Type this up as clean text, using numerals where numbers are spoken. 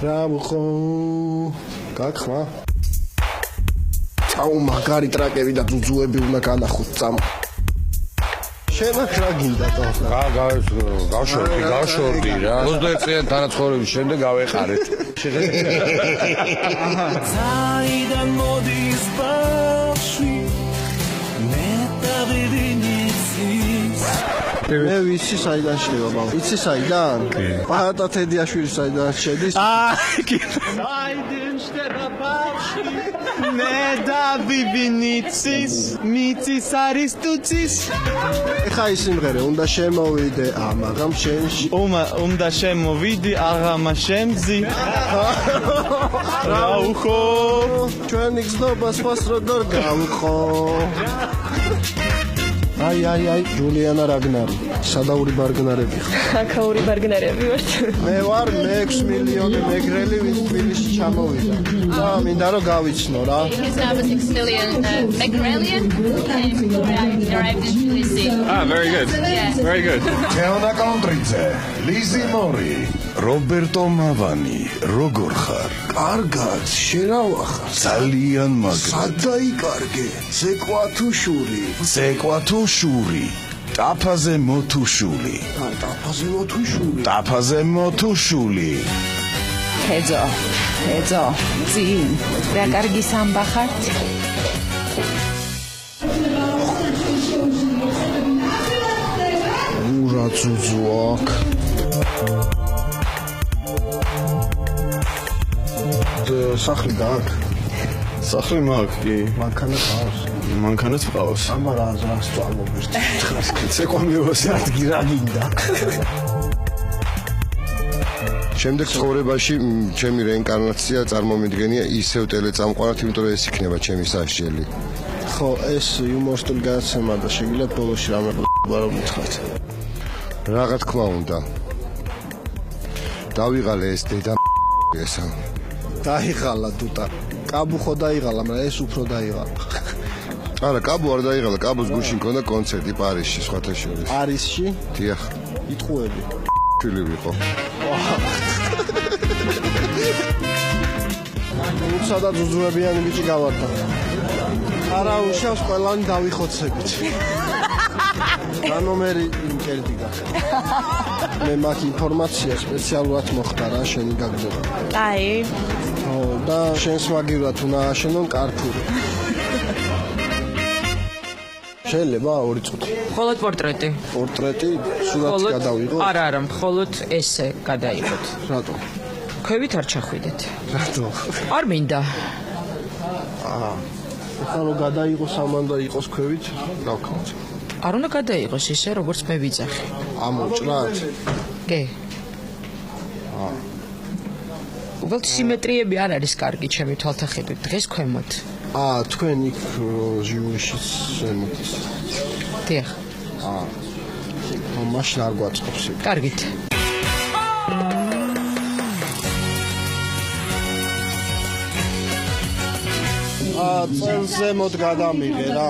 რა მოხო გაქმა აუ მაგარი ტრაკები და ძუძუები უნდა განახოთ წამ შენ აქ რა გინდა თქო გავშორდი რა 21 წლიანი თანაცხოვრების შემდეგ გავეყარეთ საიდან მოდის ბავშვი მე დავივინიცის მე ვიცი საიდან შევა ბავშვი იცი საიდან პაატა თედიაშვილი საიდან შედის საიდან შევა ბავშვი მე დავივინიცის მიწის არის ტუცის ეხა ის სიმღერა უნდა შემოვიდე ამაღამ შენში უნდა შემოვიდე აღამა შემზი რა უხო ჩვენი გზნობას ფასროდორ გავხო აი ჯულიანა რაგნარი სადაური ბარგნარები აქაური ბარგნარები ვართ მე ვარ 6 მილიონი მეგრელი ვინც თბილისში ჩამოვიდა და მინდა რომ გავიცნო რა His name is 6 million Megrelian arrived in Tbilisi. very good Yeah. very good თეონა კაუნტრიძე ლიზი მორი რობერტო მავანი როგორ ხარ კარგად შერავახარ ძალიან მაგრა სადაიკარგე ზეკვათუშური ზეკვათუშური ტაფაზე მოთუშული ტაფაზე მოთუშული ეძო წინ რა კარგი სამბა ხართ ურა ძუძუაკ სახლი გაქვს სახლი მაქვს კი მანქანა ყავს მანქანაც ყავს ამარა რას წამობერთ ცეკვამიოს ადგილი რა გინდა შემდეგ ცხოვრებაში ჩემი რეინკარნაცია წარმომიდგენია ისევ ტელეწამყვანად იმიტომ რომ ეს იქნება ჩემი სასჯელი ხო ეს იუმორისტული გადაცემა და შეგიძლიათ ბოლოში რამე რომ მითხრათ რაღა თქმა უნდა დავიღალე ეს დედა ესა დაიღალა დუტა კაბუ ხო დაიღალა მაგრამ ეს უფრო დაიღალა არა კაბუ არ დაიღალა კაბუს გუშინ მქონდა კონცერტი პარიზში სხვათა შორის პარიზში დიახ იტყუები ფილი ვიყო სადა ძუძუებიანი ბიჭი გავარდა არა უშავს ყველანი დავიხოცებით რა ნომერი იმკერდი გახდა მე მაგ ინფორმაცია სპეციალურად მოხდა რა შენი გაგდება აი ხო და შენს მაგივრად უნდა აშენონ კარფური შეიძლება ორი წუთი მხოლოდ პორტრეტი სურათი გადავიღო არა მხოლოდ ესე გადაიღოთ რატო ქვევით არ ჩახვიდეთ რატო არ მინდა ახლა რომ გადაიღო სამანდა იყოს ქვევით რა ვქნათ არ უნდა გადაიღოს ისე როგორც მე ვიძახი ამოჭრათ კი უბრალოდ სიმეტრიები არ არის კარგი ჩემი თვალთახედვით დღეს ქვემოთ თქვენ იქ ჟიურიში შემოდის დიახ მაშინ არ გვაწყობს იქ კარგით წელზე მოდ გადამიღე რა